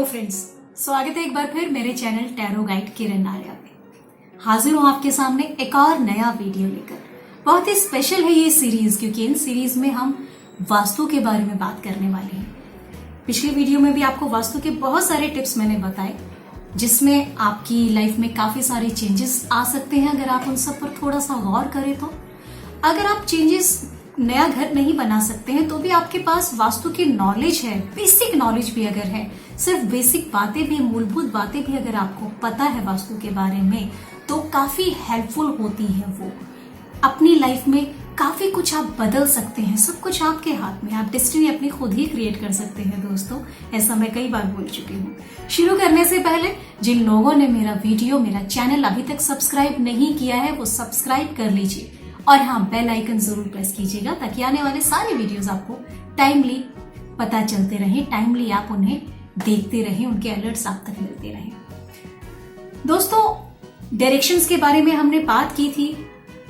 Hello friends, स्वागत है एक बार फिर मेरे चैनल टैरो गाइड किरण आर्या में। हाजिर हूँ आपके सामने एक और नया वीडियो लेकर। बहुत ही स्पेशल है ये सीरीज, क्योंकि इन सीरीज में हम वास्तु के बारे में बात करने वाले हैं। पिछले वीडियो में भी आपको वास्तु के बहुत सारे टिप्स मैंने बताए, जिसमें आपकी लाइफ में काफी सारे चेंजेस आ सकते हैं अगर आप उन सब पर थोड़ा सा गौर करें तो। अगर आप चेंजेस नया घर नहीं बना सकते हैं तो भी आपके पास वास्तु की नॉलेज है, बेसिक नॉलेज भी अगर है, सिर्फ बेसिक बातें भी, मूलभूत बातें भी अगर आपको पता है वास्तु के बारे में, तो काफी हेल्पफुल होती है वो। अपनी लाइफ में काफी कुछ आप बदल सकते हैं, सब कुछ आपके हाथ में। आप डेस्टिनी अपनी खुद ही क्रिएट कर सकते हैं दोस्तों, ऐसा मैं कई बार बोल चुकी हूँ। शुरू करने से पहले जिन लोगों ने मेरा चैनल अभी तक सब्सक्राइब नहीं किया है वो सब्सक्राइब कर लीजिए, और हाँ, बेल आइकन जरूर प्रेस कीजिएगा ताकि आने वाले सारे वीडियोस आपको टाइमली पता चलते रहे, टाइमली आप उन्हें देखते रहें, उनके अलर्ट्स आप तक मिलते रहें। दोस्तों, डायरेक्शंस के बारे में हमने बात की थी।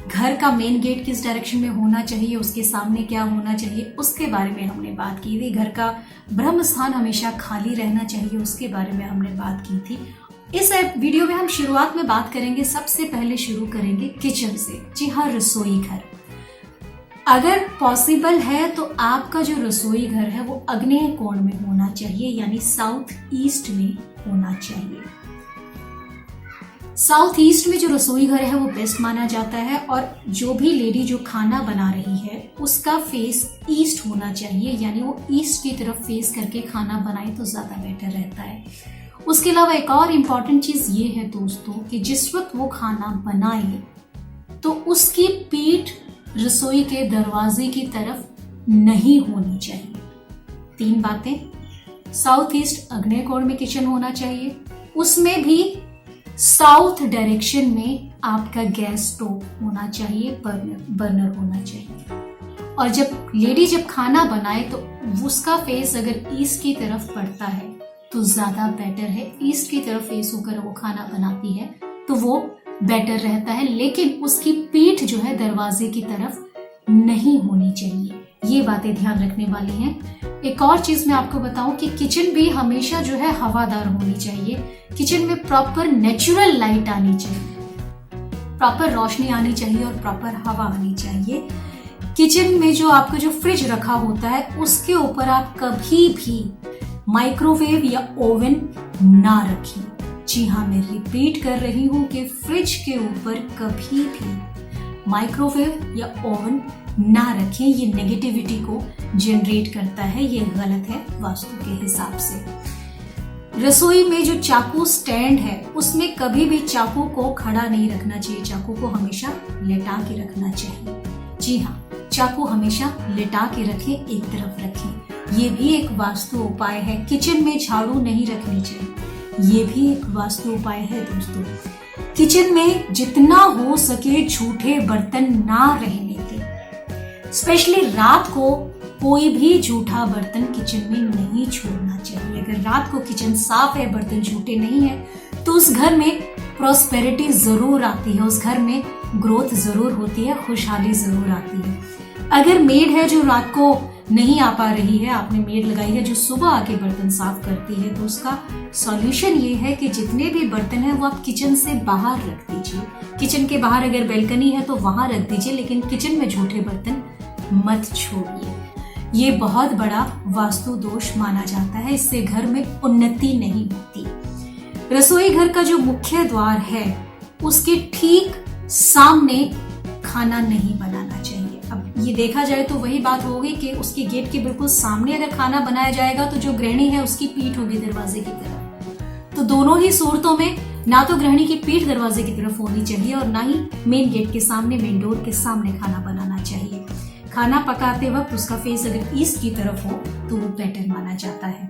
घर का मेन गेट किस डायरेक्शन में होना चाहिए, उसके सामने क्या होना चाहिए, उसके बारे में हमने बात की थी। घर का ब्रह्म स्थान हमेशा खाली रहना चाहिए, उसके बारे में हमने बात की थी। इस वीडियो में हम शुरुआत में बात करेंगे, सबसे पहले शुरू करेंगे किचन से। जी हाँ, रसोई घर। अगर पॉसिबल है तो आपका जो रसोई घर है वो आग्नेय कोण में होना चाहिए, यानी साउथ ईस्ट में होना चाहिए। साउथ ईस्ट में जो रसोई घर है वो बेस्ट माना जाता है, और जो भी लेडी जो खाना बना रही है उसका फेस ईस्ट होना चाहिए, यानी वो ईस्ट की तरफ फेस करके खाना बनाए तो ज्यादा बेटर रहता है। उसके अलावा एक और इम्पॉर्टेंट चीज ये है दोस्तों कि जिस वक्त वो खाना बनाए तो उसकी पीठ रसोई के दरवाजे की तरफ नहीं होनी चाहिए। 3 बातें। साउथ ईस्ट आग्नेय कोण में किचन होना चाहिए, उसमें भी साउथ डायरेक्शन में आपका गैस स्टोव होना चाहिए, बर्नर होना चाहिए। और जब खाना बनाए तो उसका फेस अगर ईस्ट की तरफ पड़ता है तो ज्यादा बेटर है। ईस्ट की तरफ फेस होकर वो खाना बनाती है तो वो बेटर रहता है, लेकिन उसकी पीठ जो है दरवाजे की तरफ नहीं होनी चाहिए। ये बातें ध्यान रखने वाली हैं। एक और चीज मैं आपको बताऊं कि किचन भी हमेशा जो है हवादार होनी चाहिए। किचन में प्रॉपर नेचुरल लाइट आनी चाहिए, प्रॉपर रोशनी आनी चाहिए और प्रॉपर हवा आनी चाहिए। किचन में जो आपका जो फ्रिज रखा होता है उसके ऊपर आप कभी भी माइक्रोवेव या ओवन ना रखें। जी हाँ, मैं रिपीट कर रही हूँ कि फ्रिज के ऊपर कभी भी माइक्रोवेव या ओवन ना रखें। ये नेगेटिविटी को जनरेट करता है, ये गलत है वास्तु के हिसाब से। रसोई में जो चाकू स्टैंड है उसमें कभी भी चाकू को खड़ा नहीं रखना चाहिए, चाकू को हमेशा लेटा के रखना चाहिए। जी हाँ, चाकू हमेशा लेटा के रखें, एक तरफ रखें। ये भी एक वास्तु उपाय है। किचन में झाड़ू नहीं रखनी चाहिए, ये भी एक वास्तु उपाय है दोस्तों। किचन में जितना हो सके झूठे बर्तन ना रहने दें। स्पेशली रात को कोई भी झूठा बर्तन किचन में नहीं छोड़ना चाहिए। अगर रात को किचन साफ है, बर्तन झूठे नहीं है, तो उस घर में प्रॉस्पेरिटी जरूर आती है, उस घर में ग्रोथ जरूर होती है, खुशहाली जरूर आती है। अगर मेड है जो रात को नहीं आ पा रही है, आपने मेड लगाई है जो सुबह आके बर्तन साफ करती है, तो उसका सॉल्यूशन ये है कि जितने भी बर्तन हैं वो आप किचन से बाहर रख दीजिए। किचन के बाहर अगर बैल्कनी है तो वहां रख दीजिए, लेकिन किचन में झूठे बर्तन मत छोड़िए। ये बहुत बड़ा वास्तु दोष माना जाता है, इससे घर में उन्नति नहीं होती। रसोई घर का जो मुख्य द्वार है उसके ठीक सामने खाना नहीं बनाना चाहिए। अब ये देखा जाए तो वही बात होगी कि उसके गेट के बिल्कुल सामने अगर खाना बनाया जाएगा तो जो गृहिणी है उसकी पीठ होगी दरवाजे की तरफ। तो दोनों ही सूरतों में ना तो गृहिणी की पीठ दरवाजे की तरफ होनी चाहिए और ना ही मेन गेट के सामने, मेन डोर के सामने खाना बनाना चाहिए। खाना पकाते वक्त उसका फेस अगर ईस्ट की तरफ हो तो वो बेटर माना जाता है।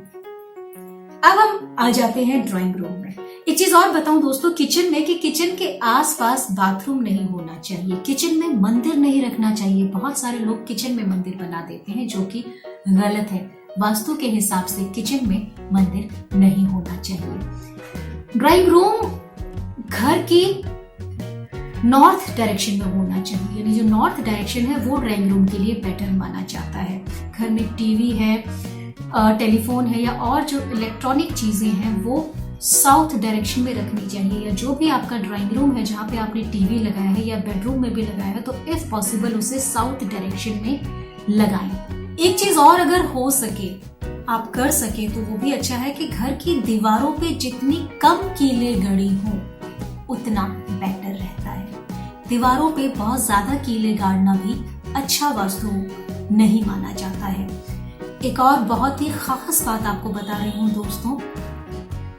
अब हम आ जाते हैं ड्राइंग रूम में। एक चीज और बताऊं दोस्तों, किचन में कि किचन के आसपास बाथरूम नहीं होना चाहिए, किचन में मंदिर नहीं रखना चाहिए। बहुत सारे लोग किचन में मंदिर बना देते हैं, जो कि गलत है। वास्तु के हिसाब से किचन में मंदिर नहीं होना चाहिए। ड्राइंग रूम घर की नॉर्थ डायरेक्शन में होना चाहिए, यानी जो नॉर्थ डायरेक्शन है वो ड्राइंग रूम के लिए बेटर माना जाता है। घर में टीवी है, टेलीफोन है या और जो इलेक्ट्रॉनिक चीजें हैं वो साउथ डायरेक्शन में रखनी चाहिए, या जो भी आपका ड्राइंग रूम है जहाँ पे आपने टीवी लगाया है या बेडरूम में भी लगाया है तो इफ पॉसिबल उसे साउथ डायरेक्शन में लगाएं। एक चीज और अगर हो सके आप कर सके तो वो भी अच्छा है कि घर की दीवारों पे जितनी कम कीले गड़ी हो उतना बेटर रहता है। दीवारों पे बहुत ज्यादा कीले गाड़ना भी अच्छा वास्तु नहीं माना जाता है। एक और बहुत ही खास बात आपको बता रही हूँ दोस्तों,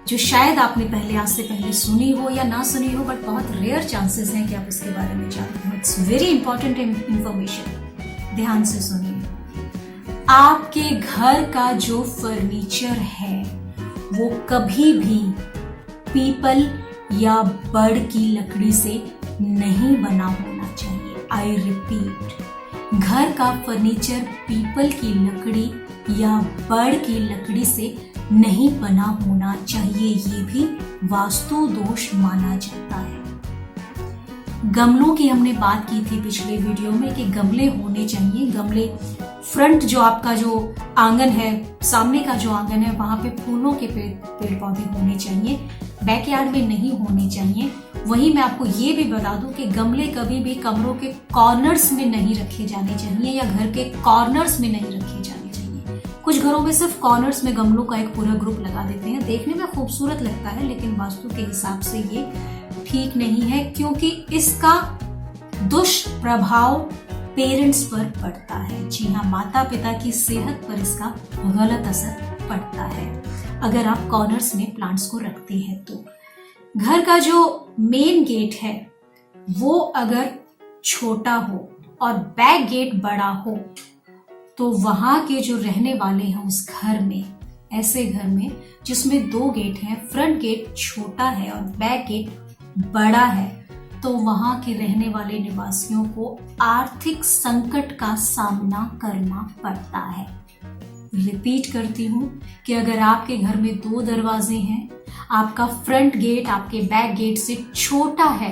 जो शायद आपने आज से पहले सुनी हो या ना सुनी हो, बट बहुत रेयर चांसेस हैं कि आप उसके बारे में जानते हो। इट्स वेरी इंपॉर्टेंट इंफॉर्मेशन, ध्यान से सुनिए। आपके घर का जो फर्नीचर है वो कभी भी पीपल या बड़ की लकड़ी से नहीं बना होना चाहिए। आई रिपीट, घर का फर्नीचर पीपल की लकड़ी या बड़ की लकड़ी से नहीं बना होना चाहिए, ये भी वास्तु दोष माना जाता है। गमलों की हमने बात की थी पिछले वीडियो में कि गमले होने चाहिए। गमले फ्रंट जो आपका जो आंगन है, सामने का जो आंगन है, वहां पे फूलों के पेड़ पौधे होने चाहिए, बैकयार्ड में नहीं होने चाहिए। वहीं मैं आपको ये भी बता दूं कि गमले कभी भी कमरों के कॉर्नर्स में नहीं रखे जाने चाहिए या घर के कॉर्नर्स में नहीं रखे जाने चाहिए। कुछ घरों में सिर्फ कॉर्नर्स में गमलों का एक पूरा ग्रुप लगा देते हैं, देखने में खूबसूरत लगता है लेकिन वास्तु के हिसाब से ये ठीक नहीं है, क्योंकि इसका दुष्प्रभाव पेरेंट्स पर पड़ता है। जी हाँ, माता पिता की सेहत पर इसका गलत असर पड़ता है अगर आप कॉर्नर्स में प्लांट्स को रखते हैं तो। घर का जो मेन गेट है वो अगर छोटा हो और बैक गेट बड़ा हो तो वहां के जो रहने वाले हैं उस घर में, ऐसे घर में जिसमें 2 गेट हैं, फ्रंट गेट छोटा है और बैक गेट बड़ा है, तो वहां के रहने वाले निवासियों को आर्थिक संकट का सामना करना पड़ता है। रिपीट करती हूँ कि अगर आपके घर में 2 दरवाजे हैं, आपका फ्रंट गेट आपके बैक गेट से छोटा है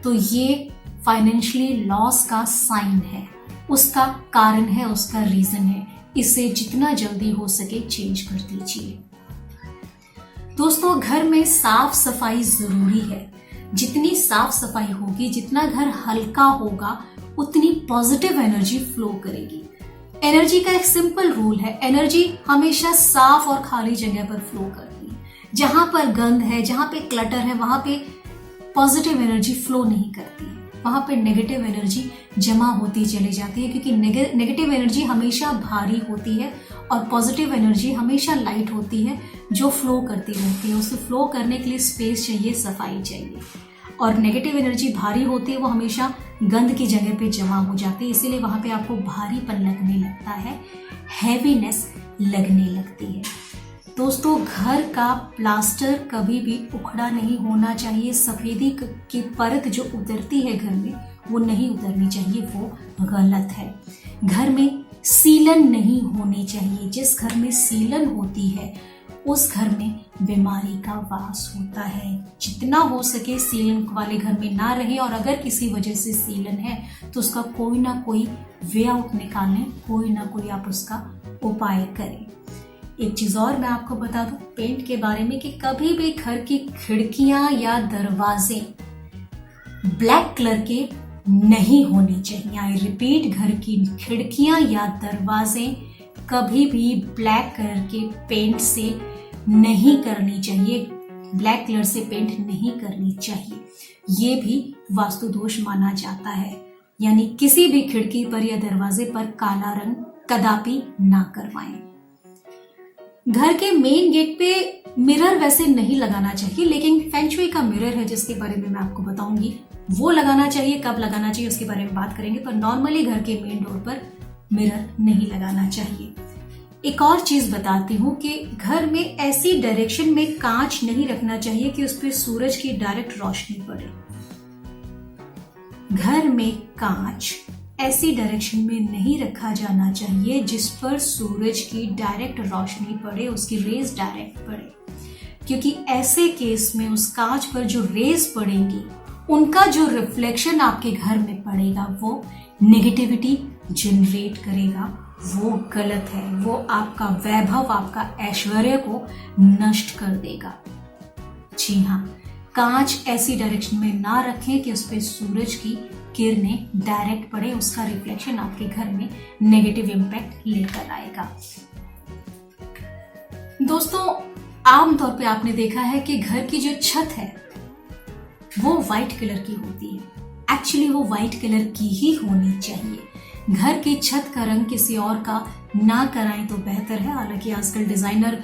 तो ये फाइनेंशियली लॉस का साइन है, उसका कारण है, उसका रीजन है। इसे जितना जल्दी हो सके चेंज कर दीजिए। दोस्तों, घर में साफ सफाई जरूरी है। जितनी साफ सफाई होगी, जितना घर हल्का होगा, उतनी पॉजिटिव एनर्जी फ्लो करेगी। एनर्जी का एक सिंपल रूल है, एनर्जी हमेशा साफ और खाली जगह पर फ्लो करती है। जहां पर गंद है, जहां पे क्लटर है, वहां पे पॉजिटिव एनर्जी फ्लो नहीं करती है, वहां पे नेगेटिव एनर्जी जमा होती चली जाती है, क्योंकि नेगेटिव एनर्जी हमेशा भारी होती है और पॉजिटिव एनर्जी हमेशा लाइट होती है जो फ्लो करती रहती है। उसे फ्लो करने के लिए स्पेस चाहिए, सफाई चाहिए। और नेगेटिव एनर्जी भारी होती है, वो हमेशा गंद की जगह पे जमा हो जाती है, इसीलिए वहां पे आपको भारीपन लगने लगता है, हैवीनेस लगने लगती है। दोस्तों, घर का प्लास्टर कभी भी उखड़ा नहीं होना चाहिए। सफेदी की परत जो उतरती है घर में वो नहीं उतरनी चाहिए, वो गलत है। घर में सीलन नहीं होनी चाहिए। जिस घर में सीलन होती है उस घर में बीमारी का वास होता है। जितना हो सके सीलन वाले घर में ना रहे, और अगर किसी वजह से सीलन है तो उसका कोई ना कोई वे आउट निकालें, कोई ना कोई आप उसका उपाय करें। एक चीज और मैं आपको बता दूं पेंट के बारे में कि कभी भी घर की खिड़कियां या दरवाजे ब्लैक कलर के नहीं होने चाहिए। आई रिपीट, घर की खिड़कियां या दरवाजे कभी भी ब्लैक कलर के पेंट से नहीं करनी चाहिए, ब्लैक कलर से पेंट नहीं करनी चाहिए। ये भी वास्तु दोष माना जाता है, यानी किसी भी खिड़की पर या दरवाजे पर काला रंग कदापि ना करवाएं। घर के मेन गेट पे मिरर वैसे नहीं लगाना चाहिए, लेकिन फेंग शुई का मिरर है जिसके बारे में मैं आपको बताऊंगी, वो लगाना चाहिए। कब लगाना चाहिए उसके बारे में बात करेंगे, पर नॉर्मली घर के मेन डोर पर मिरर नहीं लगाना चाहिए। एक और चीज बताती हूँ कि घर में ऐसी डायरेक्शन में कांच नहीं रखना चाहिए कि उस पर सूरज की डायरेक्ट रोशनी पड़े। घर में कांच ऐसी डायरेक्शन में नहीं रखा जाना चाहिए जिस पर सूरज की डायरेक्ट रोशनी पड़े, उसकी रेज डायरेक्ट पड़े, क्योंकि ऐसे केस में उस कांच पर जो रेज पड़ेंगी उनका जो रिफ्लेक्शन आपके घर में पड़ेगा वो नेगेटिविटी जनरेट करेगा, वो गलत है। वो आपका वैभव, आपका ऐश्वर्य को नष्ट कर देगा। जी हाँ, कांच ऐसी डायरेक्शन में ना रखें कि उस पर सूरज की किरणें डायरेक्ट पड़े, उसका रिफ्लेक्शन आपके घर में नेगेटिव इम्पैक्ट लेकर आएगा। दोस्तों, आमतौर पे आपने देखा है कि घर की जो छत है वो व्हाइट कलर की होती है। एक्चुअली वो व्हाइट कलर की ही होनी चाहिए। घर की छत का रंग किसी और का ना कराएं तो बेहतर है। हालांकि आजकल डिजाइनर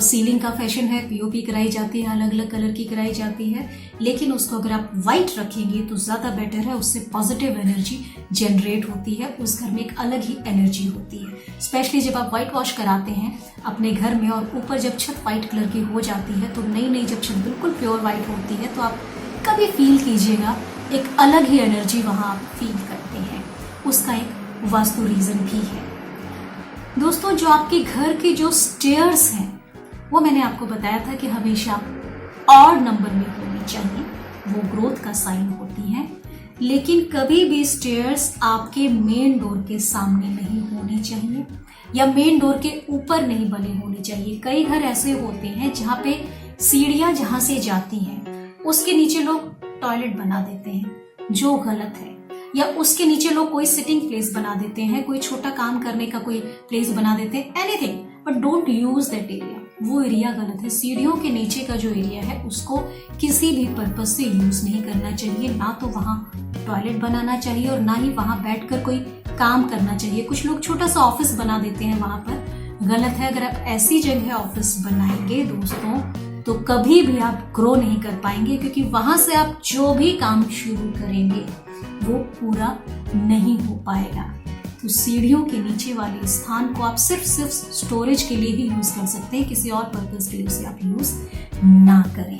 सीलिंग का फैशन है, पीओपी कराई जाती है, अलग अलग कलर की कराई जाती है, लेकिन उसको अगर आप व्हाइट रखेंगे तो ज्यादा बेटर है। उससे पॉजिटिव एनर्जी जनरेट होती है, उस घर में एक अलग ही एनर्जी होती है। स्पेशली जब आप व्हाइट वॉश कराते हैं अपने घर में और ऊपर जब छत व्हाइट कलर की हो जाती है, तो नई नई जब छत बिल्कुल प्योर व्हाइट होती है, तो आप कभी फील कीजिएगा एक अलग ही एनर्जी वहां आप फील करते हैं। उसका एक वास्तु रीजन भी है। दोस्तों, जो आपके घर के जो स्टेयर्स हैं वो मैंने आपको बताया था कि हमेशा ऑड नंबर में होनी चाहिए, वो ग्रोथ का साइन होती हैं। लेकिन कभी भी स्टेयर्स आपके मेन डोर के सामने नहीं होनी चाहिए या मेन डोर के ऊपर नहीं बने होने चाहिए। कई घर ऐसे होते हैं जहाँ पे सीढ़ियां जहां से जाती हैं उसके नीचे लोग टॉयलेट बना देते हैं, जो गलत है। या उसके नीचे लोग कोई सिटिंग प्लेस बना देते हैं, कोई छोटा काम करने का कोई प्लेस बना देते हैं, anything, but don't use that area. वो एरिया गलत है। सीढ़ियों के नीचे का जो एरिया है उसको किसी भी पर्पज से यूज नहीं करना चाहिए। ना तो वहां टॉयलेट बनाना चाहिए और ना ही वहां बैठकर कोई काम करना चाहिए। कुछ लोग छोटा सा ऑफिस बना देते हैं वहां पर, गलत है। अगर आप ऐसी जगह ऑफिस बनाएंगे दोस्तों तो कभी भी आप ग्रो नहीं कर पाएंगे, क्योंकि वहां से आप जो भी काम शुरू करेंगे वो पूरा नहीं हो पाएगा। तो सीढ़ियों के नीचे वाले स्थान को आप सिर्फ स्टोरेज के लिए ही यूज कर सकते हैं, किसी और पर्पज के लिए उसे आप यूज ना करें।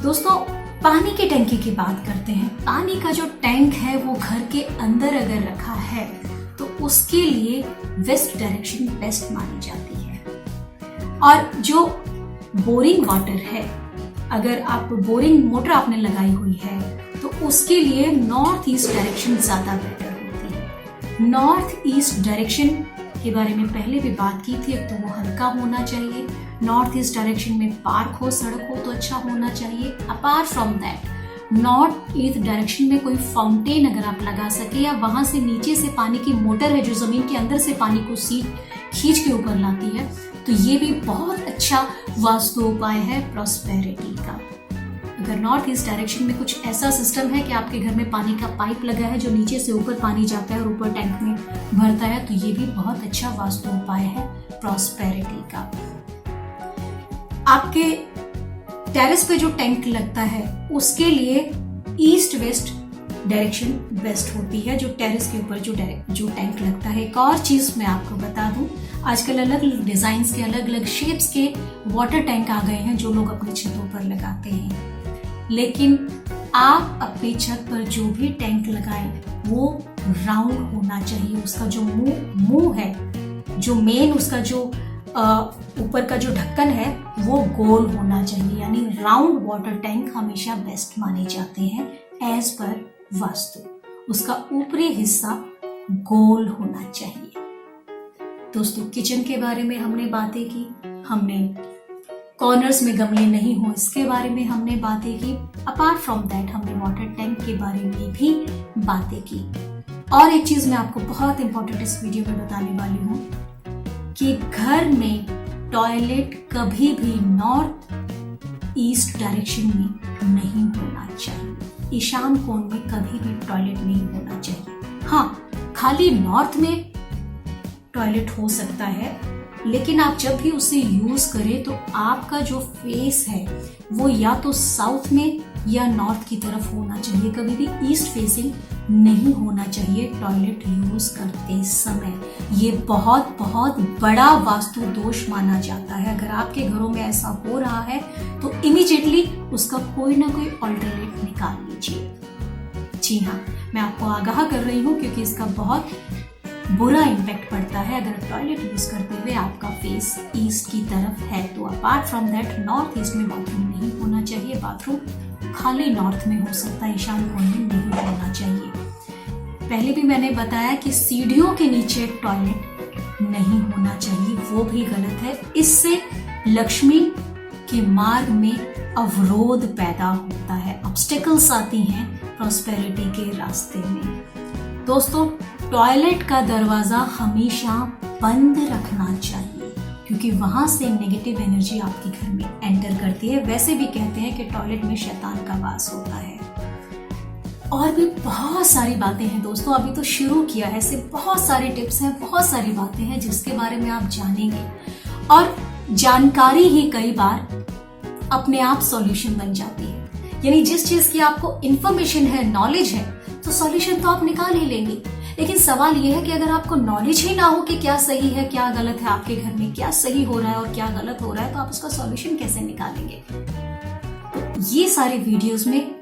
दोस्तों, पानी की टंकी की बात करते हैं। पानी का जो टैंक है वो घर के अंदर अगर रखा है तो उसके लिए वेस्ट डायरेक्शन बेस्ट मानी जाती है। और जो बोरिंग वाटर है, अगर आप बोरिंग मोटर आपने लगाई हुई है तो उसके लिए नॉर्थ ईस्ट डायरेक्शन ज्यादा बेटर होती है। नॉर्थ ईस्ट डायरेक्शन के बारे में पहले भी बात की थी। एक तो वो हल्का होना चाहिए, नॉर्थ ईस्ट डायरेक्शन में पार्क हो, सड़क हो तो अच्छा होना चाहिए। Apart from that, north east direction में कोई फाउंटेन अगर आप लगा सके या वहां से नीचे से पानी की मोटर है जो जमीन के अंदर से पानी को खींच के ऊपर लाती है, तो ये भी बहुत अच्छा वास्तु उपाय है प्रॉस्पेरिटी का। अगर नॉर्थ ईस्ट डायरेक्शन में कुछ ऐसा सिस्टम है कि आपके घर में पानी का पाइप लगा है जो नीचे से ऊपर पानी जाता है और ऊपर टैंक में भरता है, तो ये भी बहुत अच्छा वास्तु उपाय है प्रॉस्पेरिटी का। आपके टेरेस पे जो टैंक लगता है उसके लिए ईस्ट वेस्ट डायरेक्शन बेस्ट होती है, जो टेरेस के ऊपर जो टैंक लगता है। एक और चीज मैं आपको बता दूं, आजकल अलग अलग डिजाइन के, अलग अलग शेप्स के वाटर टैंक आ गए हैं जो लोग अपनी छतों पर लगाते हैं। लेकिन आप अपनी छत पर जो भी टैंक लगाएं वो राउंड होना चाहिए। उसका जो मुंह है, जो मेन उसका जो ऊपर का जो ढक्कन है वो गोल होना चाहिए। यानी राउंड वाटर टैंक हमेशा बेस्ट माने जाते हैं एज पर वास्तु। उसका ऊपरी हिस्सा गोल होना चाहिए। दोस्तों, किचन के बारे में हमने बातें की, हमने कॉर्नर्स में गमले नहीं हो इसके बारे में हमने बातें की। अपार्ट फ्रॉम दैट हमने वाटर टैंक के बारे में भी बातें की। और एक चीज मैं आपको बहुत इंपॉर्टेंट इस वीडियो में बताने वाली हूँ कि घर में टॉयलेट कभी भी नॉर्थ ईस्ट डायरेक्शन में नहीं होना चाहिए। ईशान कोण में कभी भी टॉयलेट नहीं होना चाहिए। हाँ, खाली नॉर्थ में टॉयलेट हो सकता है, लेकिन आप जब भी उसे यूज करें तो आपका जो फेस है वो या तो साउथ में या नॉर्थ की तरफ होना चाहिए। कभी भी ईस्ट फेसिंग नहीं होना चाहिए टॉयलेट यूज करते समय। ये बहुत बहुत बड़ा वास्तु दोष माना जाता है। अगर आपके घरों में ऐसा हो रहा है तो इमीडिएटली उसका कोई ना कोई ऑल्टरनेट निकाल लीजिए। जी हाँ, मैं आपको आगाह कर रही हूँ क्योंकि इसका बहुत बुरा इम्पैक्ट पड़ता है अगर टॉयलेट यूज करते हुए आपका फेस ईस्ट की तरफ है तो। Apart from that, north east में बाथरूम नहीं होना चाहिए। बाथरूम खाली नॉर्थ में हो सकता है, ईशान कोण में नहीं होना चाहिए। पहले भी मैंने बताया कि सीढ़ियों के नीचे एक टॉयलेट नहीं होना चाहिए, वो भी गलत है। इससे लक्ष्मी के मार्ग में अवरोध पैदा होता है, ऑब्स्टेकल्स आती हैं प्रॉस्पेरिटी के रास्ते में। दोस्तों, टॉयलेट का दरवाजा हमेशा बंद रखना चाहिए क्योंकि वहां से नेगेटिव एनर्जी आपके घर में एंटर करती है। वैसे भी कहते हैं कि टॉयलेट में शैतान का वास होता है। और भी बहुत सारी बातें हैं दोस्तों, अभी तो शुरू किया है, ऐसे बहुत सारे टिप्स हैं, बहुत सारी बातें हैं जिसके बारे में आप जानेंगे और जानकारी ही कई बार अपने आप सॉल्यूशन बन जाती है। यानी जिस चीज की आपको इंफॉर्मेशन है, नॉलेज है, तो सॉल्यूशन तो आप निकाल ही लेंगे। लेकिन सवाल यह है कि अगर आपको नॉलेज ही ना हो कि क्या सही है क्या गलत है, आपके घर में क्या सही हो रहा है और क्या गलत हो रहा है, तो आप उसका सॉल्यूशन कैसे निकालेंगे? तो ये सारे वीडियोस में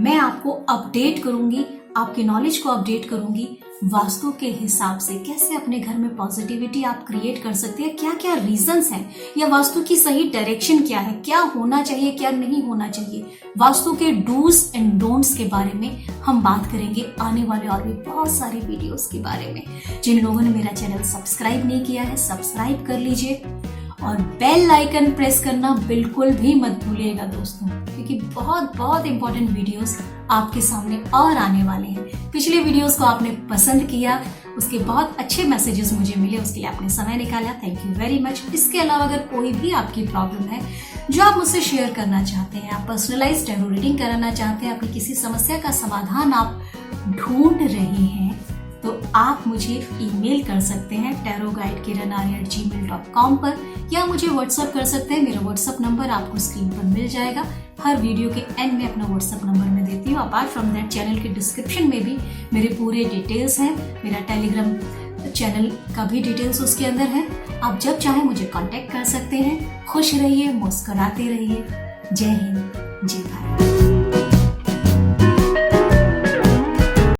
मैं आपको अपडेट करूंगी, आपके नॉलेज को अपडेट करूंगी, वास्तु के हिसाब से कैसे अपने घर में पॉजिटिविटी आप क्रिएट कर सकते हैं, क्या क्या रीजंस हैं, या वास्तु की सही डायरेक्शन क्या है, क्या होना चाहिए क्या नहीं होना चाहिए, वास्तु के डूज एंड डोंट्स के बारे में हम बात करेंगे आने वाले और भी बहुत सारे वीडियोस के बारे में। जिन लोगों ने मेरा चैनल सब्सक्राइब नहीं किया है, सब्सक्राइब कर लीजिए और बेल आइकन प्रेस करना बिल्कुल भी मत भूलिएगा दोस्तों, क्योंकि बहुत बहुत इंपॉर्टेंट वीडियोस आपके सामने और आने वाले हैं। पिछले वीडियोस को आपने पसंद किया, उसके बहुत अच्छे मैसेजेस मुझे मिले, उसके लिए आपने समय निकाला, थैंक यू वेरी मच। इसके अलावा अगर कोई भी आपकी प्रॉब्लम है जो आप मुझसे शेयर करना चाहते हैं, आप पर्सनलाइज्ड टैरो रीडिंग कराना चाहते हैं, अपनी किसी समस्या का समाधान आप ढूंढ रहे हैं, तो आप मुझे ईमेल कर सकते हैं tarotguide@gmail.com पर, या मुझे व्हाट्सएप कर सकते हैं। मेरा व्हाट्सएप नंबर आपको स्क्रीन पर मिल जाएगा। हर वीडियो के एंड में अपना व्हाट्सएप नंबर मैं देती हूँ। अपार्ट फ्रॉम दैट, चैनल के डिस्क्रिप्शन में भी मेरे पूरे डिटेल्स हैं, मेरा टेलीग्राम चैनल का भी डिटेल्स उसके अंदर है। आप जब चाहे मुझे कांटेक्ट कर सकते हैं। खुश रहिए, मुस्कुराते रहिए। जय हिंद, जय भारत।